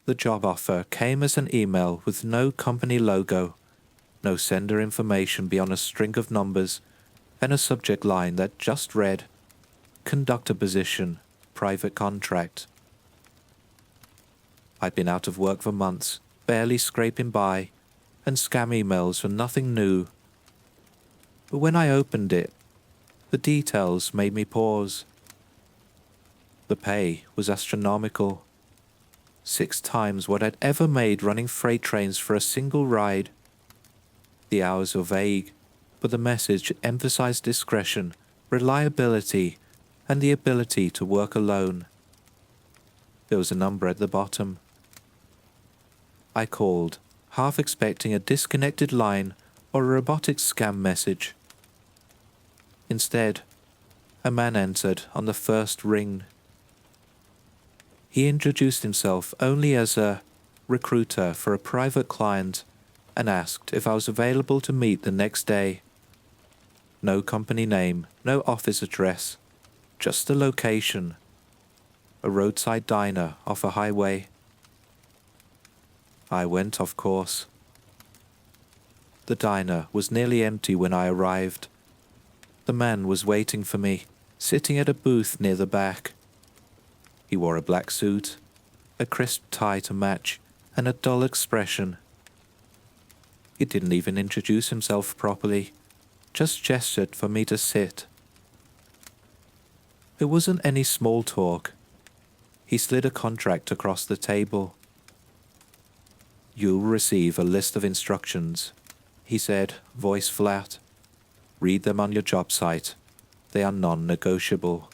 The job offer came as an email with no company logo, no sender information beyond a string of numbers, and a subject line that just read, Conductor position, private contract. I'd been out of work for months, barely scraping by, and scam emails were nothing new. But when I opened it, the details made me pause. The pay was astronomical. 6 times what I'd ever made running freight trains for a single ride. The hours were vague, but the message emphasized discretion, reliability, and the ability to work alone. There was a number at the bottom. I called, half expecting a disconnected line or a robotic scam message. Instead, a man answered on the first ring. He introduced himself only as a recruiter for a private client and asked if I was available to meet the next day. No company name, no office address, just the location. A roadside diner off a highway. I went, of course. The diner was nearly empty when I arrived. The man was waiting for me, sitting at a booth near the back. He wore a black suit, a crisp tie to match, and a dull expression. He didn't even introduce himself properly, just gestured for me to sit. It wasn't any small talk. He slid a contract across the table. You'll receive a list of instructions, he said, voice flat. Read them on your job site. They are non-negotiable.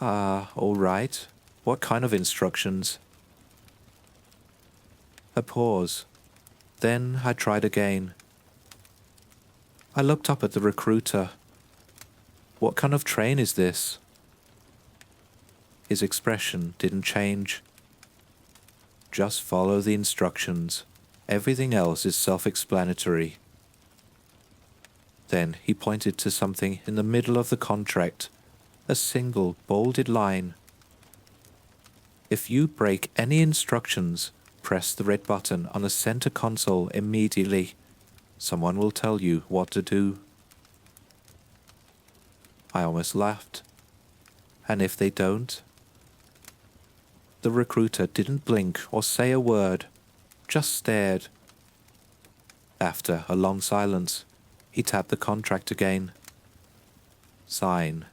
All right. What kind of instructions? A pause. Then I tried again. I looked up at the recruiter. What kind of train is this? His expression didn't change. Just follow the instructions. Everything else is self-explanatory. Then he pointed to something in the middle of the contract, a single bolded line. If you break any instructions, press the red button on the center console immediately. Someone will tell you what to do. I almost laughed. And if they don't? The recruiter didn't blink or say a word, just stared. After a long silence, he tapped the contract again. Sign.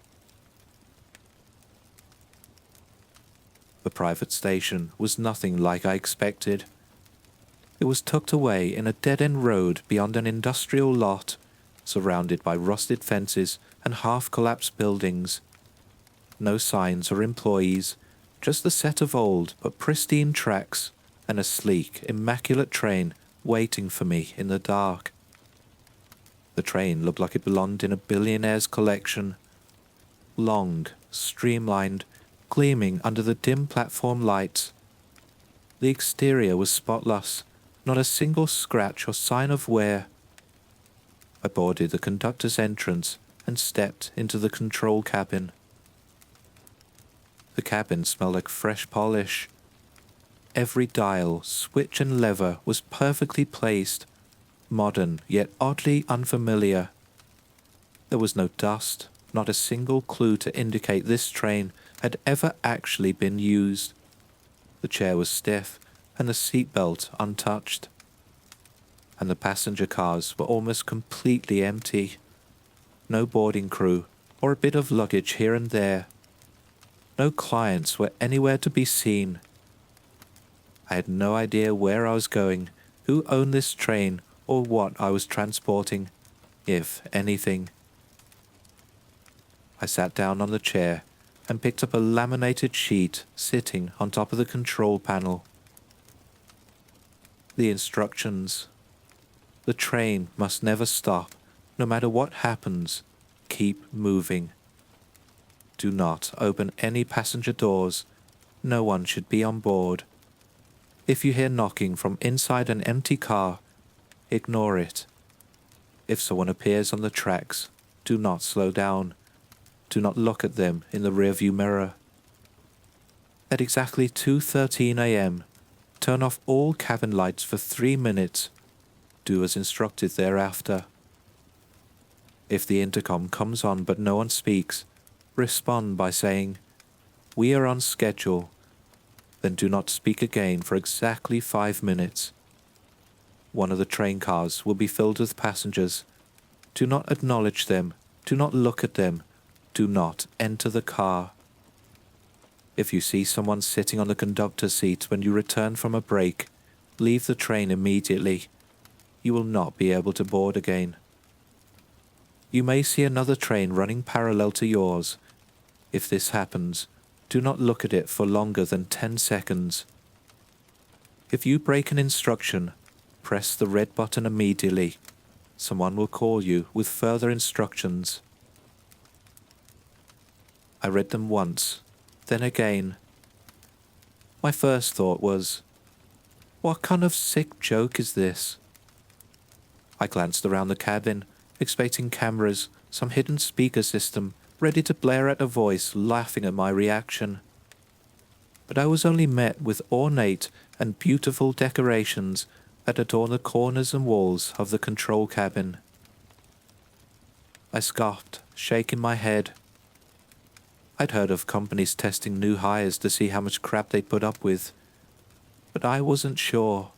The private station was nothing like I expected. It was tucked away in a dead-end road beyond an industrial lot, surrounded by rusted fences and half-collapsed buildings. No signs or employees, just a set of old but pristine tracks and a sleek, immaculate train waiting for me in the dark. The train looked like it belonged in a billionaire's collection. Long, streamlined, gleaming under the dim platform lights. The exterior was spotless, not a single scratch or sign of wear. I boarded the conductor's entrance and stepped into the control cabin. The cabin smelled like fresh polish. Every dial, switch and lever was perfectly placed, modern yet oddly unfamiliar. There was no dust, not a single clue to indicate this train had ever actually been used. The chair was stiff and the seatbelt untouched. And the passenger cars were almost completely empty. No boarding crew or a bit of luggage here and there. No clients were anywhere to be seen. I had no idea where I was going, who owned this train, or what I was transporting, if anything. I sat down on the chair and picked up a laminated sheet sitting on top of the control panel. The instructions. The train must never stop. No matter what happens, keep moving. Do not open any passenger doors. No one should be on board. If you hear knocking from inside an empty car, ignore it. If someone appears on the tracks, do not slow down. Do not look at them in the rearview mirror. At exactly 2:13 a.m., turn off all cabin lights for 3 minutes. Do as instructed thereafter. If the intercom comes on but no one speaks, respond by saying, "We are on schedule." Then do not speak again for exactly 5 minutes. One of the train cars will be filled with passengers. Do not acknowledge them. Do not look at them. Do not enter the car. If you see someone sitting on the conductor's seat when you return from a break, leave the train immediately. You will not be able to board again. You may see another train running parallel to yours. If this happens, do not look at it for longer than 10 seconds. If you break an instruction, press the red button immediately. Someone will call you with further instructions. I read them once, then again. My first thought was, what kind of sick joke is this? I glanced around the cabin, expecting cameras, some hidden speaker system, ready to blare out a voice laughing at my reaction. But I was only met with ornate and beautiful decorations that adorn the corners and walls of the control cabin. I scoffed, shaking my head. I'd heard of companies testing new hires to see how much crap they'd put up with, but I wasn't sure.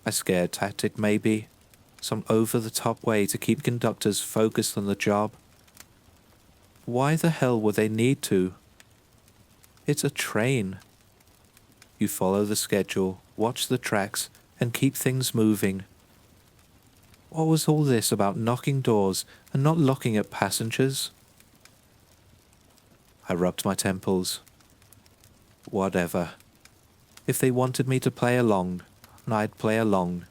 A scare tactic maybe, some over-the-top way to keep conductors focused on the job. Why the hell would they need to? It's a train. You follow the schedule, watch the tracks, and keep things moving. What was all this about knocking doors and not looking at passengers? I rubbed my temples. Whatever. If they wanted me to play along, I'd play along.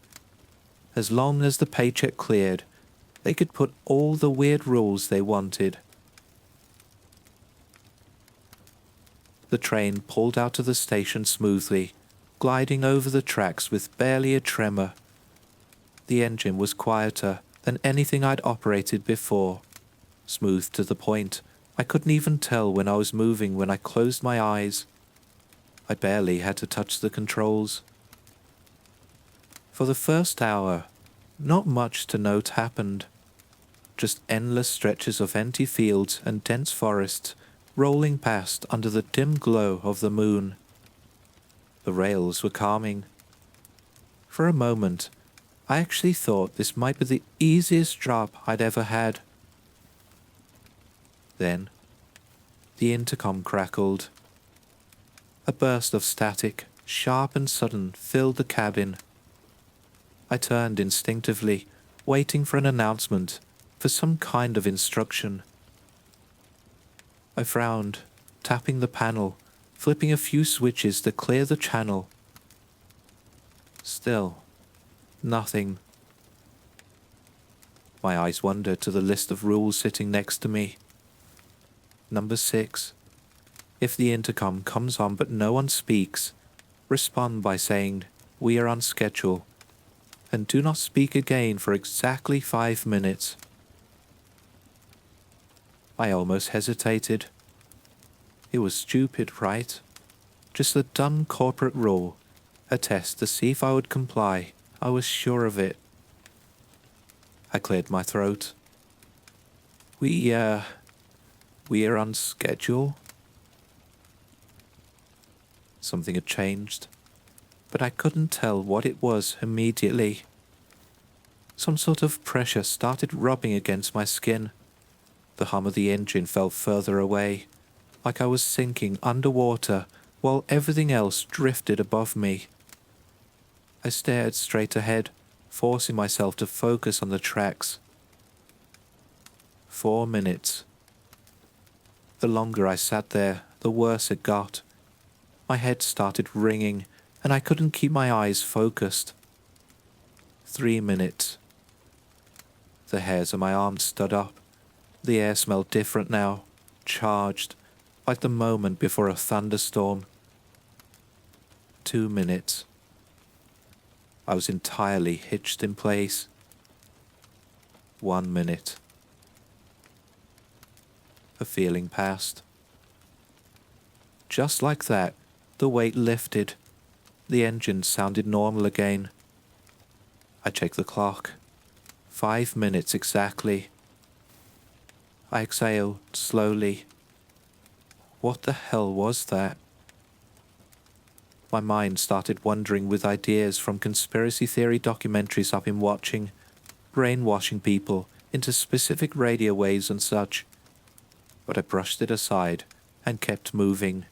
As long as the paycheck cleared, they could put all the weird rules they wanted. The train pulled out of the station smoothly, gliding over the tracks with barely a tremor. The engine was quieter than anything I'd operated before, smooth to the point I couldn't even tell when I was moving when I closed my eyes. I barely had to touch the controls. For the first hour, not much to note happened. Just endless stretches of empty fields and dense forests rolling past under the dim glow of the moon. The rails were calming. For a moment, I actually thought this might be the easiest job I'd ever had. Then, the intercom crackled. A burst of static, sharp and sudden, filled the cabin. I turned instinctively, waiting for an announcement, for some kind of instruction. I frowned, tapping the panel, flipping a few switches to clear the channel. Still, nothing. My eyes wandered to the list of rules sitting next to me. Number 6. If the intercom comes on but no one speaks, respond by saying, "We are on schedule," and do not speak again for exactly 5 minutes. I almost hesitated. It was stupid, right? Just a dumb corporate rule, a test to see if I would comply. I was sure of it. I cleared my throat. We are on schedule. Something had changed, but I couldn't tell what it was immediately. Some sort of pressure started rubbing against my skin. The hum of the engine felt further away, like I was sinking underwater while everything else drifted above me. I stared straight ahead, forcing myself to focus on the tracks. 4 minutes. The longer I sat there, the worse it got. My head started ringing, and I couldn't keep my eyes focused. 3 minutes. The hairs on my arms stood up. The air smelled different now, charged, like the moment before a thunderstorm. 2 minutes. I was entirely hitched in place. 1 minute. A feeling passed. just like that, the weight lifted. The engine sounded normal again. I checked the clock. 5 minutes exactly. I exhaled slowly. What the hell was that? My mind started wandering with ideas from conspiracy theory documentaries I've been watching, brainwashing people into specific radio waves and such. But I brushed it aside and kept moving.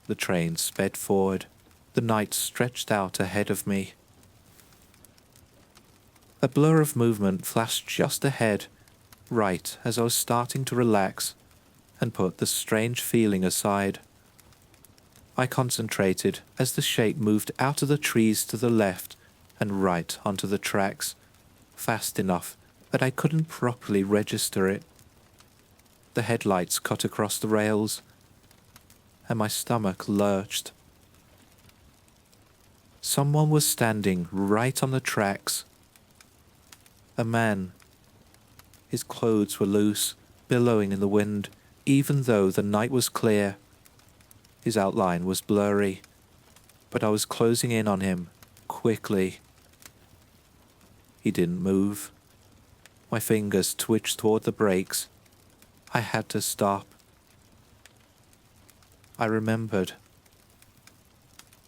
The train sped forward. The night stretched out ahead of me. A blur of movement flashed just ahead, right as I was starting to relax and put the strange feeling aside. I concentrated as the shape moved out of the trees to the left and right onto the tracks, fast enough that I couldn't properly register it. The headlights cut across the rails, and my stomach lurched. Someone was standing right on the tracks. A man. His clothes were loose, billowing in the wind, even though the night was clear. His outline was blurry, but I was closing in on him, quickly. He didn't move. My fingers twitched toward the brakes. I had to stop. I remembered.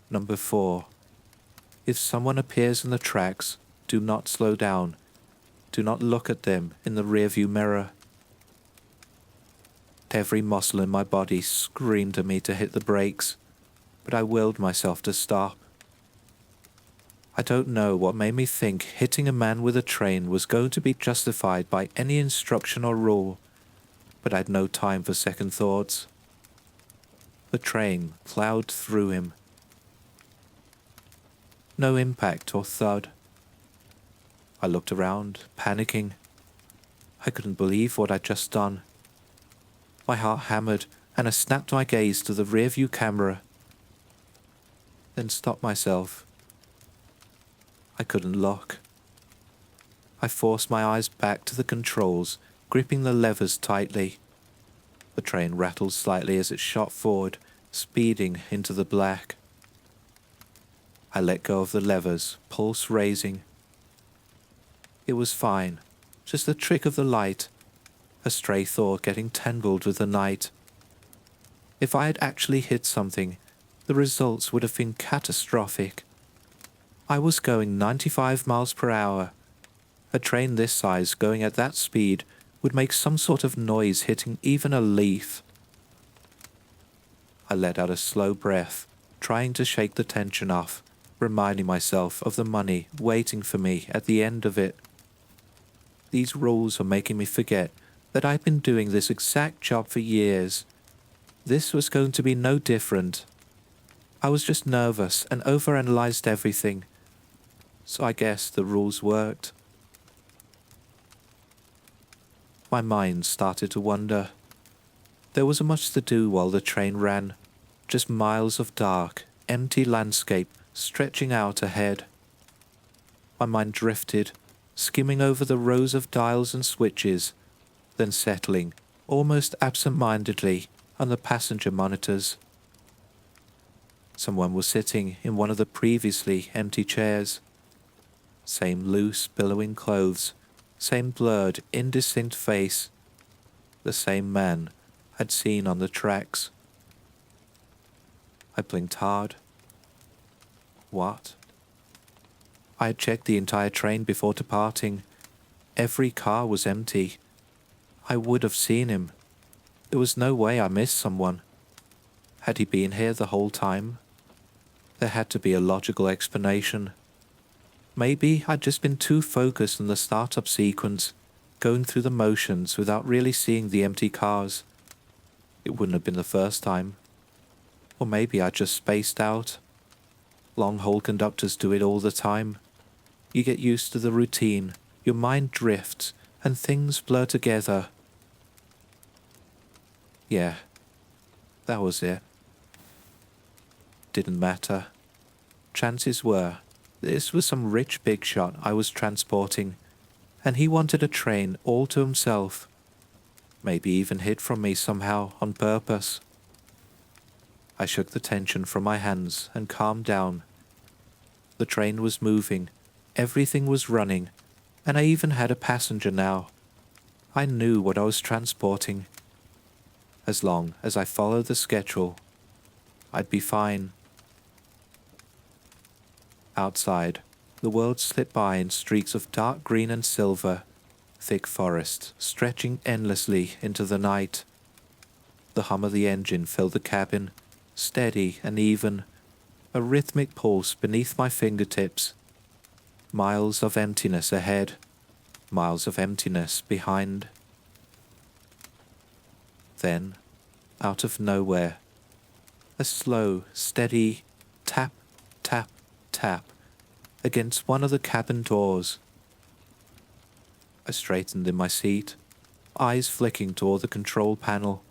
Number 4. If someone appears in the tracks, do not slow down. Do not look at them in the rearview mirror. Every muscle in my body screamed at me to hit the brakes, but I willed myself to stop. I don't know what made me think hitting a man with a train was going to be justified by any instruction or rule, but I had no time for second thoughts. The train plowed through him. No impact or thud. I looked around, panicking. I couldn't believe what I'd just done. My heart hammered, and I snapped my gaze to the rearview camera, then stopped myself. I couldn't look. I forced my eyes back to the controls, gripping the levers tightly. The train rattled slightly as it shot forward, speeding into the black. I let go of the levers, pulse raising. It was fine, just a trick of the light, a stray thought getting tangled with the night. If I had actually hit something, the results would have been catastrophic. I was going 95 miles per hour. A train this size going at that speed would make some sort of noise hitting even a leaf. I let out a slow breath, trying to shake the tension off, reminding myself of the money waiting for me at the end of it. These rules were making me forget that I'd been doing this exact job for years. This was going to be no different. I was just nervous and overanalyzed everything, so I guess the rules worked. My mind started to wander. There wasn't much to do while the train ran, just miles of dark, empty landscape stretching out ahead. My mind drifted, skimming over the rows of dials and switches, then settling, almost absent-mindedly, on the passenger monitors. Someone was sitting in one of the previously empty chairs. Same loose, billowing clothes, same blurred, indistinct face. The same man I'd seen on the tracks. I blinked hard. What? I had checked the entire train before departing. Every car was empty. I would have seen him. There was no way I missed someone. Had he been here the whole time? There had to be a logical explanation. Maybe I'd just been too focused on the startup sequence, going through the motions without really seeing the empty cars. It wouldn't have been the first time. Or maybe I just spaced out. Long-haul conductors do it all the time. You get used to the routine, your mind drifts, and things blur together. Yeah, that was it. Didn't matter. Chances were, this was some rich big shot I was transporting, and he wanted a train all to himself. Maybe even hid from me somehow on purpose. I shook the tension from my hands and calmed down. The train was moving, everything was running, and I even had a passenger now. I knew what I was transporting. As long as I followed the schedule, I'd be fine. Outside, the world slipped by in streaks of dark green and silver, thick forests stretching endlessly into the night. The hum of the engine filled the cabin, steady and even, a rhythmic pulse beneath my fingertips. Miles of emptiness ahead, miles of emptiness behind. Then, out of nowhere, a slow, steady tap, tap, tap against one of the cabin doors. I straightened in my seat, eyes flicking toward the control panel.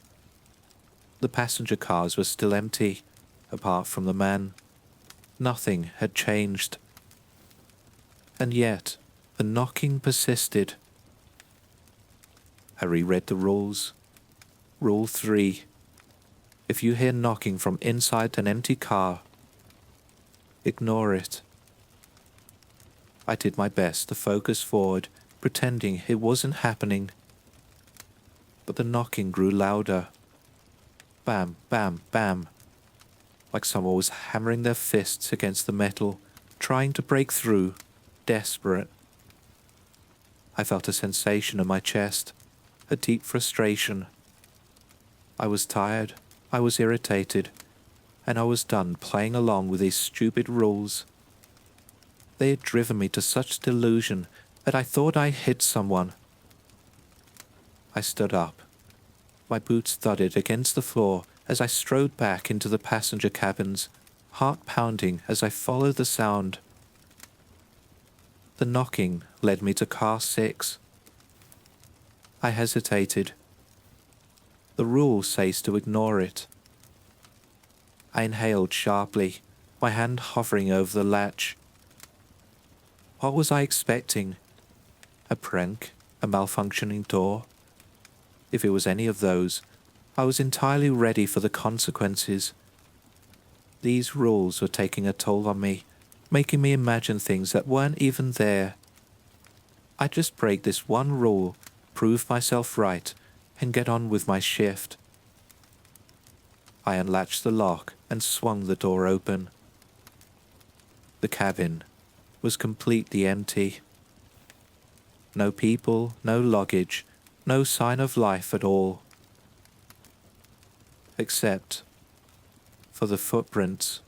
The passenger cars were still empty, apart from the man. Nothing had changed. And yet, the knocking persisted. I reread the rules. Rule 3. If you hear knocking from inside an empty car, ignore it. I did my best to focus forward, pretending it wasn't happening. But the knocking grew louder. Bam, bam, bam. Like someone was hammering their fists against the metal, trying to break through, desperate. I felt a sensation in my chest, a deep frustration. I was tired, I was irritated, and I was done playing along with these stupid rules. They had driven me to such delusion that I thought I hit someone. I stood up. My boots thudded against the floor as I strode back into the passenger cabins, heart pounding as I followed the sound. The knocking led me to car 6. I hesitated. The rule says to ignore it. I inhaled sharply, my hand hovering over the latch. What was I expecting? A prank? A malfunctioning door? If it was any of those, I was entirely ready for the consequences. These rules were taking a toll on me, making me imagine things that weren't even there. I'd just break this one rule, prove myself right, and get on with my shift. I unlatched the lock and swung the door open. The cabin was completely empty. No people, no luggage, no sign of life at all. Except for the footprints.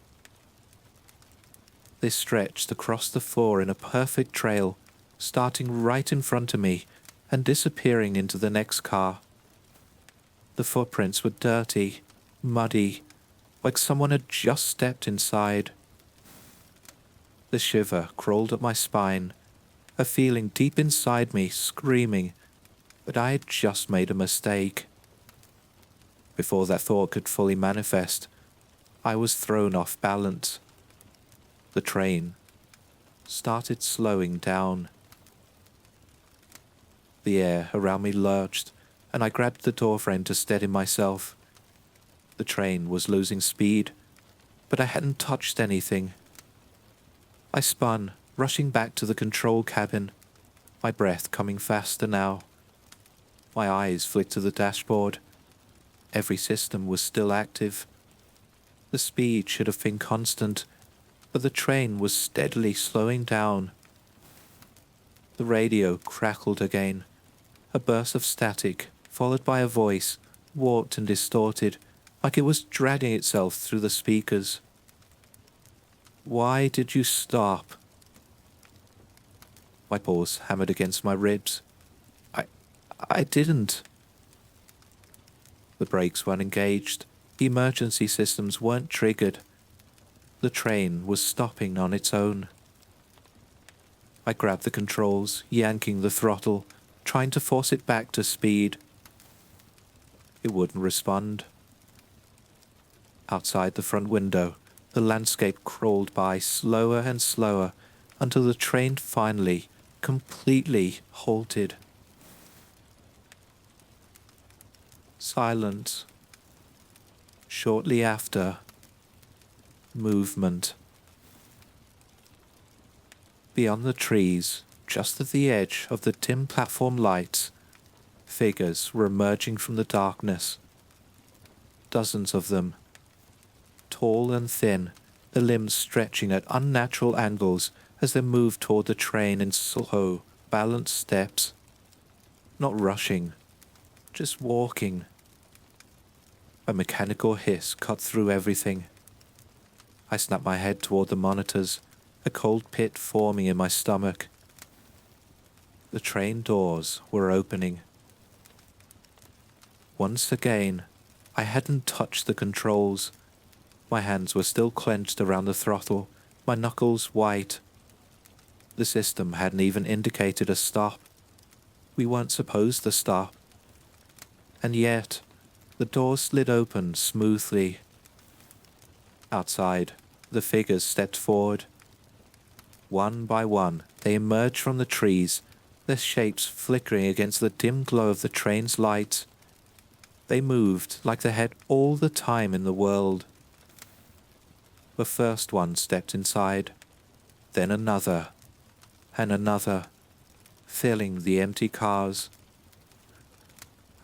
They stretched across the floor in a perfect trail, starting right in front of me and disappearing into the next car. The footprints were dirty, muddy, like someone had just stepped inside. The shiver crawled up my spine, a feeling deep inside me screaming that I had just made a mistake. Before that thought could fully manifest, I was thrown off balance. The train started slowing down. The air around me lurched, and I grabbed the doorframe to steady myself. The train was losing speed, but I hadn't touched anything. I spun, rushing back to the control cabin, my breath coming faster now. My eyes flicked to the dashboard. Every system was still active. The speed should have been constant, but the train was steadily slowing down. The radio crackled again, a burst of static, followed by a voice, warped and distorted, like it was dragging itself through the speakers. Why did you stop? My paws hammered against my ribs. I didn't. The brakes weren't engaged. The emergency systems weren't triggered. The train was stopping on its own. I grabbed the controls, yanking the throttle, trying to force it back to speed. It wouldn't respond. Outside the front window, the landscape crawled by slower and slower until the train finally, completely halted. Silence. Shortly after, movement. Beyond the trees, just at the edge of the dim platform lights, figures were emerging from the darkness. Dozens of them, tall and thin, their limbs stretching at unnatural angles as they moved toward the train in slow, balanced steps. Not rushing, just walking. A mechanical hiss cut through everything. I snapped my head toward the monitors, a cold pit forming in my stomach. The train doors were opening. Once again, I hadn't touched the controls. My hands were still clenched around the throttle, my knuckles white. The system hadn't even indicated a stop. We weren't supposed to stop. And yet, the doors slid open smoothly. Outside, the figures stepped forward. One by one, they emerged from the trees, their shapes flickering against the dim glow of the train's lights. They moved like they had all the time in the world. The first one stepped inside, then another, and another, filling the empty cars.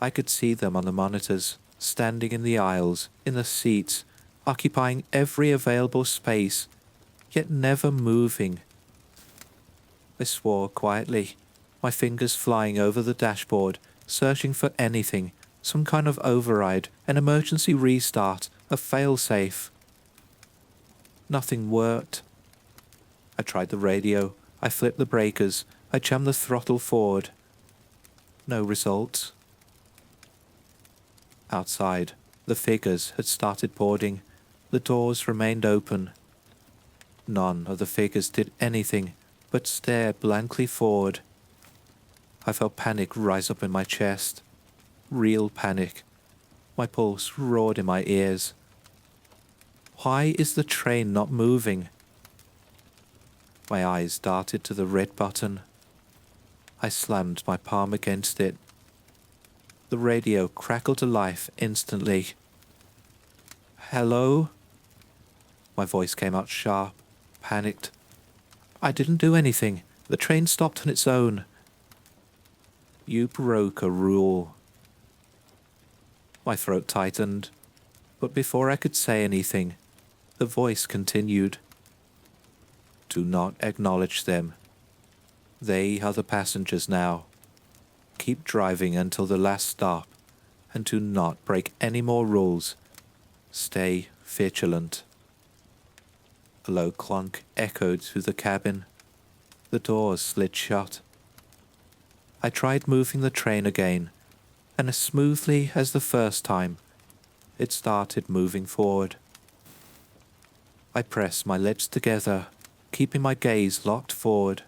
I could see them on the monitors, standing in the aisles, in the seats, occupying every available space, yet never moving. I swore quietly, my fingers flying over the dashboard, searching for anything, some kind of override, an emergency restart, a failsafe. Nothing worked. I tried the radio, I flipped the breakers, I jammed the throttle forward. No results. Outside, the figures had started boarding. The doors remained open. None of the figures did anything but stare blankly forward. I felt panic rise up in my chest. Real panic. My pulse roared in my ears. Why is the train not moving? My eyes darted to the red button. I slammed my palm against it. The radio crackled to life instantly. Hello? My voice came out sharp, panicked. I didn't do anything. The train stopped on its own. You broke a rule. My throat tightened, but before I could say anything, the voice continued. Do not acknowledge them. They are the passengers now. Keep driving until the last stop, and do not break any more rules. Stay vigilant. A low clunk echoed through the cabin. The doors slid shut. I tried moving the train again, and as smoothly as the first time, it started moving forward. I pressed my lips together, keeping my gaze locked forward.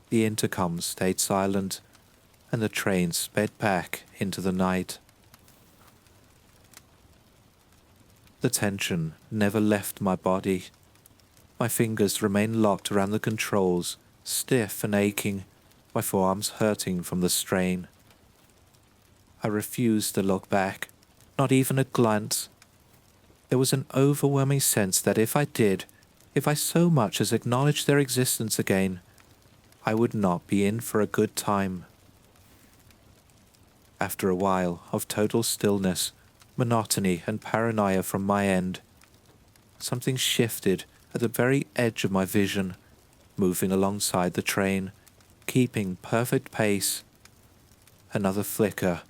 The intercom stayed silent, and the train sped back into the night. The tension never left my body. My fingers remained locked around the controls, stiff and aching, my forearms hurting from the strain. I refused to look back, not even a glance. There was an overwhelming sense that if I did, if I so much as acknowledged their existence again, I would not be in for a good time. After a while of total stillness, monotony and paranoia from my end, something shifted at the very edge of my vision, moving alongside the train, keeping perfect pace. Another flicker,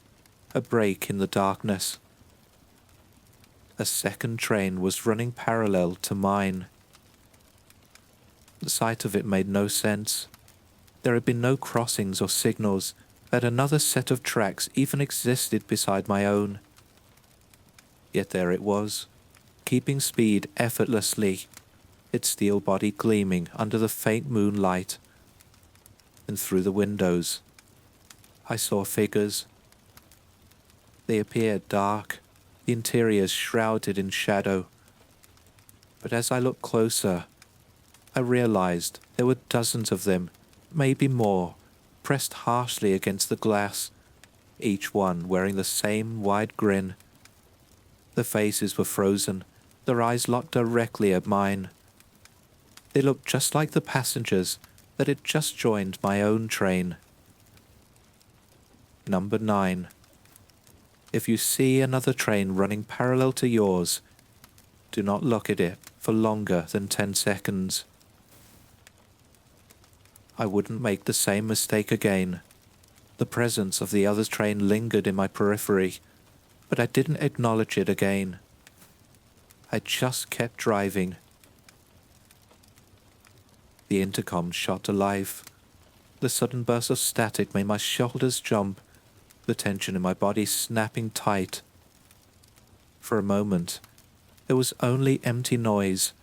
a break in the darkness. A second train was running parallel to mine. The sight of it made no sense. There had been no crossings or signals that another set of tracks even existed beside my own. Yet there it was, keeping speed effortlessly, its steel body gleaming under the faint moonlight. And through the windows, I saw figures. They appeared dark, the interiors shrouded in shadow. But as I looked closer, I realized there were dozens of them, maybe more, pressed harshly against the glass, each one wearing the same wide grin. The faces were frozen, their eyes locked directly at mine. They looked just like the passengers that had just joined my own train. Number 9. If you see another train running parallel to yours, do not look at it for longer than 10 seconds. I wouldn't make the same mistake again. The presence of the other train lingered in my periphery, but I didn't acknowledge it again. I just kept driving. The intercom shot to life. The sudden burst of static made my shoulders jump, the tension in my body snapping tight. For a moment, there was only empty noise,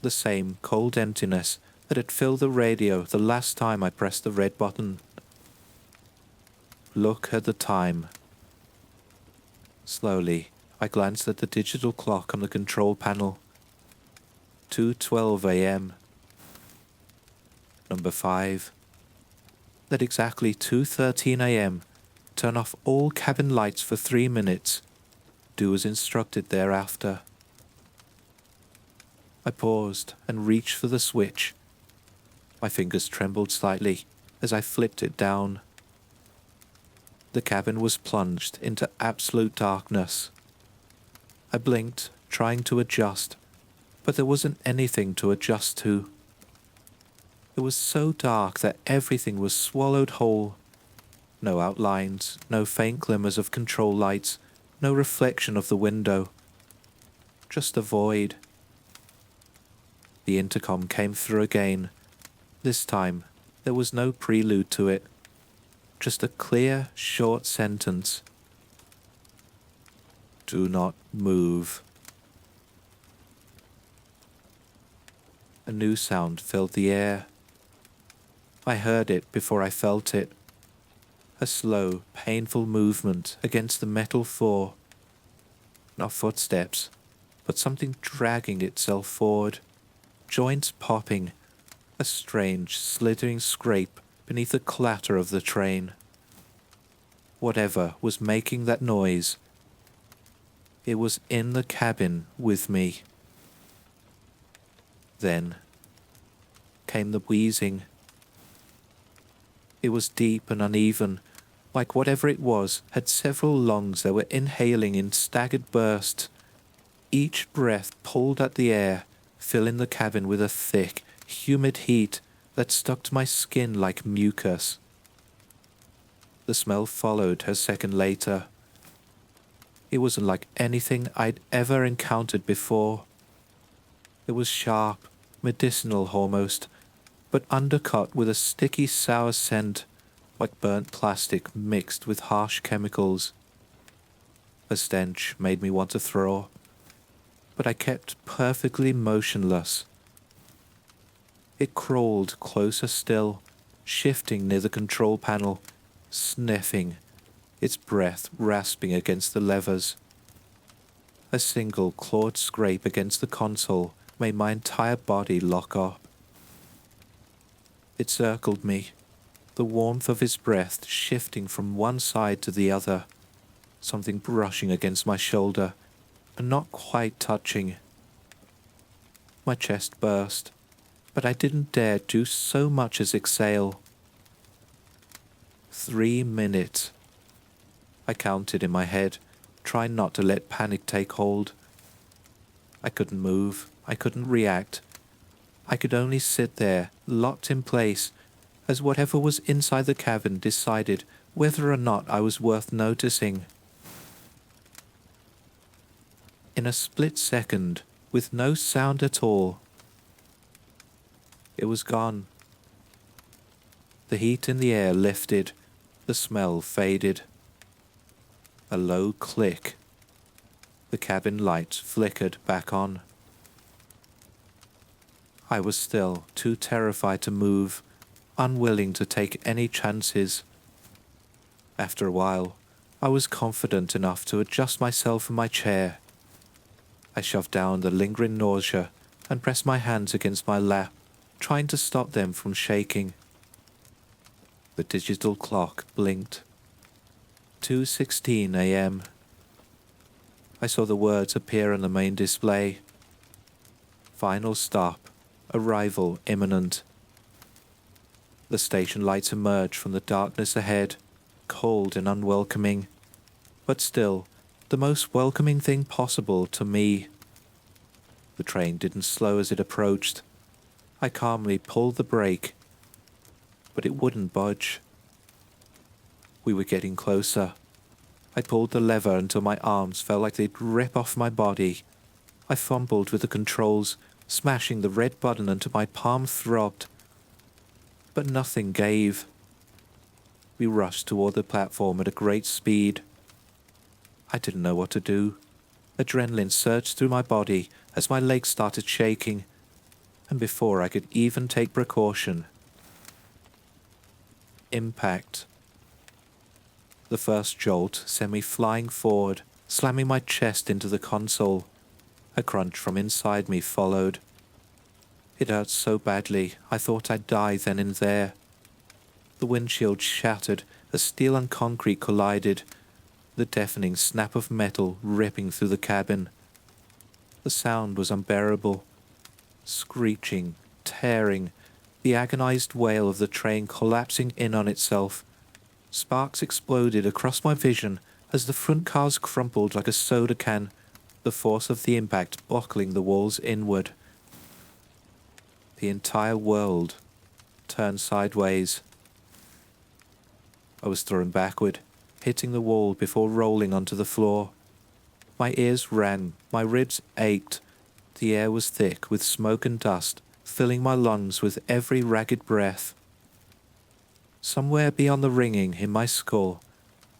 the same cold emptiness that had filled the radio the last time I pressed the red button. Look at the time. Slowly, I glanced at the digital clock on the control panel. 2:12 a.m. Number 5. At exactly 2:13 a.m., turn off all cabin lights for 3 minutes. Do as instructed thereafter. I paused and reached for the switch. My fingers trembled slightly as I flipped it down. The cabin was plunged into absolute darkness. I blinked, trying to adjust, but there wasn't anything to adjust to. It was so dark that everything was swallowed whole. No outlines, no faint glimmers of control lights, no reflection of the window. Just a void. The intercom came through again. This time, there was no prelude to it. Just a clear, short sentence. Do not move. A new sound filled the air. I heard it before I felt it. A slow, painful movement against the metal floor. Not footsteps, but something dragging itself forward. Joints popping. A strange, slithering scrape beneath the clatter of the train. Whatever was making that noise, it was in the cabin with me. Then came the wheezing. It was deep and uneven, like whatever it was had several lungs that were inhaling in staggered bursts. Each breath pulled at the air, filling the cabin with a thick, humid heat that stuck to my skin like mucus. The smell followed a second later. It wasn't like anything I'd ever encountered before. It was sharp, medicinal almost, but undercut with a sticky sour scent, like burnt plastic mixed with harsh chemicals. The stench made me want to throw, but I kept perfectly motionless. It crawled closer still, shifting near the control panel, sniffing, its breath rasping against the levers. A single clawed scrape against the console made my entire body lock up. It circled me, the warmth of his breath shifting from one side to the other, something brushing against my shoulder, but not quite touching. My chest burst, but I didn't dare do so much as exhale. 3 minutes. I counted in my head, trying not to let panic take hold. I couldn't move, I couldn't react. I could only sit there, locked in place, as whatever was inside the cabin decided whether or not I was worth noticing. In a split second, with no sound at all, it was gone. The heat in the air lifted, the smell faded. A low click. The cabin lights flickered back on. I was still too terrified to move, unwilling to take any chances. After a while, I was confident enough to adjust myself in my chair. I shoved down the lingering nausea and pressed my hands against my lap, trying to stop them from shaking. The digital clock blinked. 2:16 a.m. I saw the words appear on the main display. Final stop. Arrival imminent. The station lights emerged from the darkness ahead, cold and unwelcoming, but still the most welcoming thing possible to me. The train didn't slow as it approached. I calmly pulled the brake, but it wouldn't budge. We were getting closer. I pulled the lever until my arms felt like they'd rip off my body. I fumbled with the controls, smashing the red button until my palm throbbed. But nothing gave. We rushed toward the platform at a great speed. I didn't know what to do. Adrenaline surged through my body as my legs started shaking, and before I could even take precaution, impact. The first jolt sent me flying forward, slamming my chest into the console. A crunch from inside me followed. It hurt so badly, I thought I'd die then and there. The windshield shattered as steel and concrete collided, the deafening snap of metal ripping through the cabin. The sound was unbearable. Screeching, tearing, the agonized wail of the train collapsing in on itself. Sparks exploded across my vision as the front cars crumpled like a soda can, the force of the impact buckling the walls inward. The entire world turned sideways. I was thrown backward, hitting the wall before rolling onto the floor. My ears rang, my ribs ached. The air was thick with smoke and dust, filling my lungs with every ragged breath. Somewhere beyond the ringing in my skull,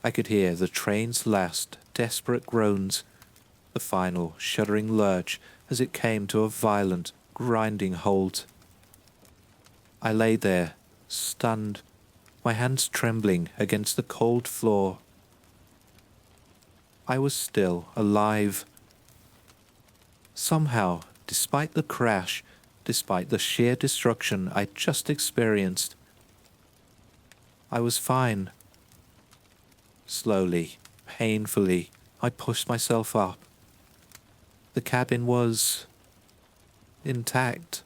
I could hear the train's last desperate groans, the final shuddering lurch as it came to a violent, grinding halt. I lay there, stunned, my hands trembling against the cold floor. I was still alive. Somehow, despite the crash, despite the sheer destruction I'd just experienced, I was fine. Slowly, painfully, I pushed myself up. The cabin was intact.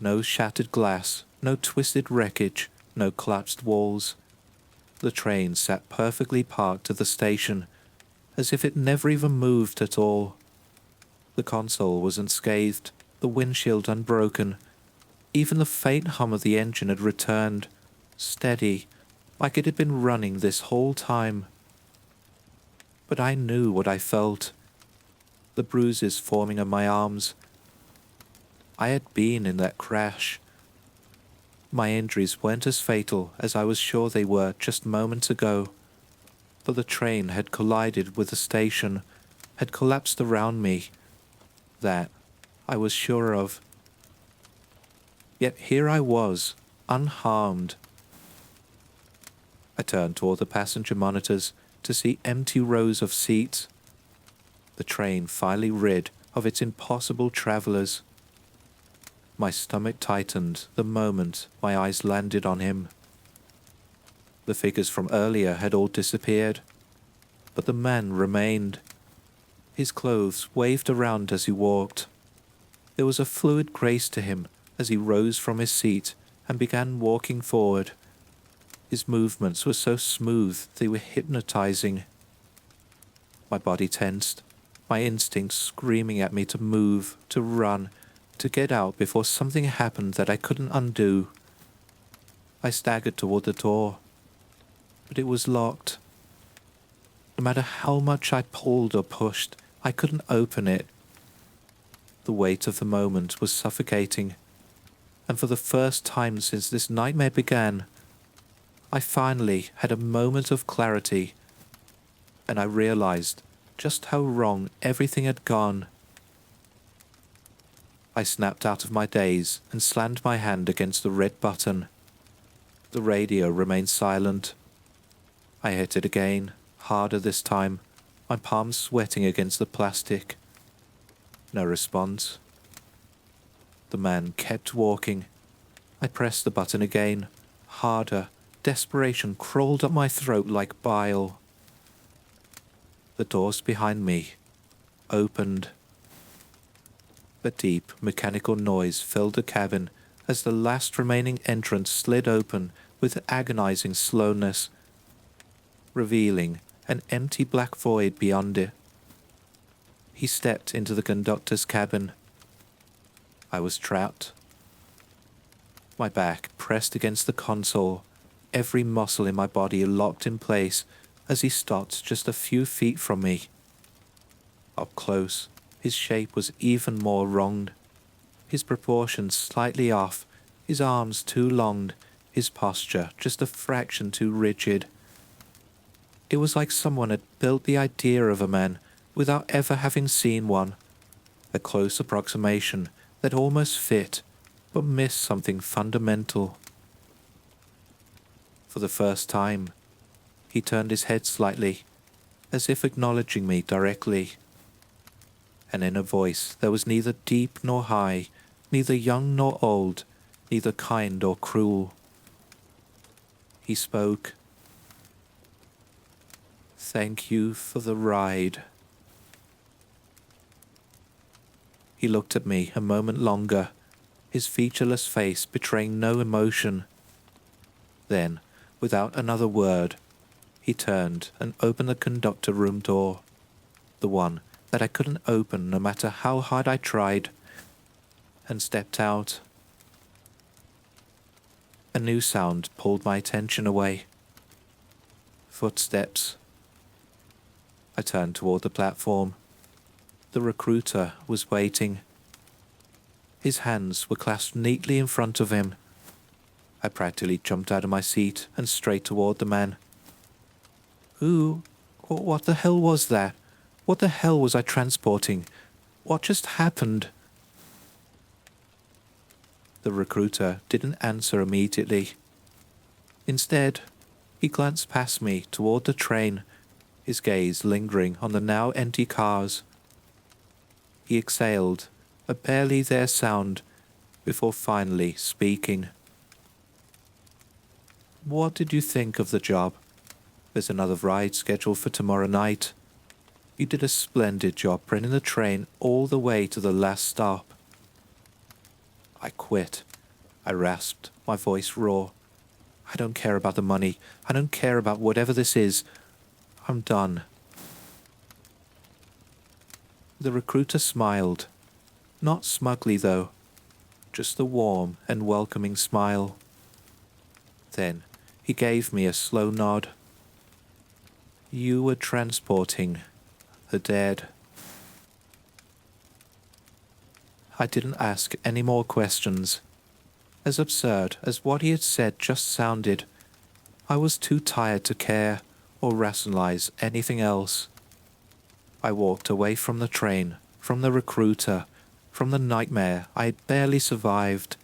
No shattered glass, no twisted wreckage, no collapsed walls. The train sat perfectly parked at the station, as if it never even moved at all. The console was unscathed, the windshield unbroken. Even the faint hum of the engine had returned, steady, like it had been running this whole time. But I knew what I felt. The bruises forming on my arms. I had been in that crash. My injuries weren't as fatal as I was sure they were just moments ago, but the train had collided with the station, had collapsed around me. That I was sure of. Yet here I was, unharmed. I turned toward the passenger monitors to see empty rows of seats. The train finally rid of its impossible travelers. My stomach tightened the moment my eyes landed on him. The figures from earlier had all disappeared, but the man remained. His clothes waved around as he walked. There was a fluid grace to him as he rose from his seat and began walking forward. His movements were so smooth they were hypnotizing. My body tensed, my instincts screaming at me to move, to run, to get out before something happened that I couldn't undo. I staggered toward the door, but it was locked. No matter how much I pulled or pushed, I couldn't open it. The weight of the moment was suffocating, and for the first time since this nightmare began, I finally had a moment of clarity, and I realized just how wrong everything had gone. I snapped out of my daze and slammed my hand against the red button. The radio remained silent. I hit it again, harder this time, my palms sweating against the plastic. No response. The man kept walking. I pressed the button again, harder. Desperation crawled up my throat like bile. The doors behind me opened. A deep, mechanical noise filled the cabin as the last remaining entrance slid open with agonizing slowness, revealing an empty black void beyond it. He stepped into the conductor's cabin. I was trapped. My back pressed against the console, every muscle in my body locked in place as he stopped just a few feet from me. Up close, his shape was even more wronged, his proportions slightly off, his arms too long, his posture just a fraction too rigid. It was like someone had built the idea of a man without ever having seen one, a close approximation that almost fit, but missed something fundamental. For the first time, he turned his head slightly, as if acknowledging me directly. And in a voice that was neither deep nor high, neither young nor old, neither kind or cruel, he spoke. "Thank you for the ride." He looked at me a moment longer, his featureless face betraying no emotion. Then, without another word, he turned and opened the conductor room door, the one that I couldn't open no matter how hard I tried, and stepped out. A new sound pulled my attention away. Footsteps. I turned toward the platform. The recruiter was waiting. His hands were clasped neatly in front of him. I practically jumped out of my seat and straight toward the man. What the hell was that? What the hell was I transporting? What just happened? The recruiter didn't answer immediately. Instead, he glanced past me toward the train, his gaze lingering on the now empty cars. He exhaled a barely there sound before finally speaking. "What did you think of the job? There's another ride scheduled for tomorrow night. You did a splendid job bringing the train all the way to the last stop." "I quit," I rasped, my voice raw. "I don't care about the money. I don't care about whatever this is. I'm done." The recruiter smiled. Not smugly, though. Just a warm and welcoming smile. Then he gave me a slow nod. "You were transporting the dead." I didn't ask any more questions. As absurd as what he had said just sounded, I was too tired to care or rationalize anything else. I walked away from the train, from the recruiter, from the nightmare I had barely survived.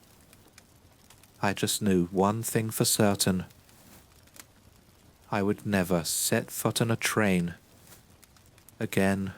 I just knew one thing for certain. I would never set foot on a train again.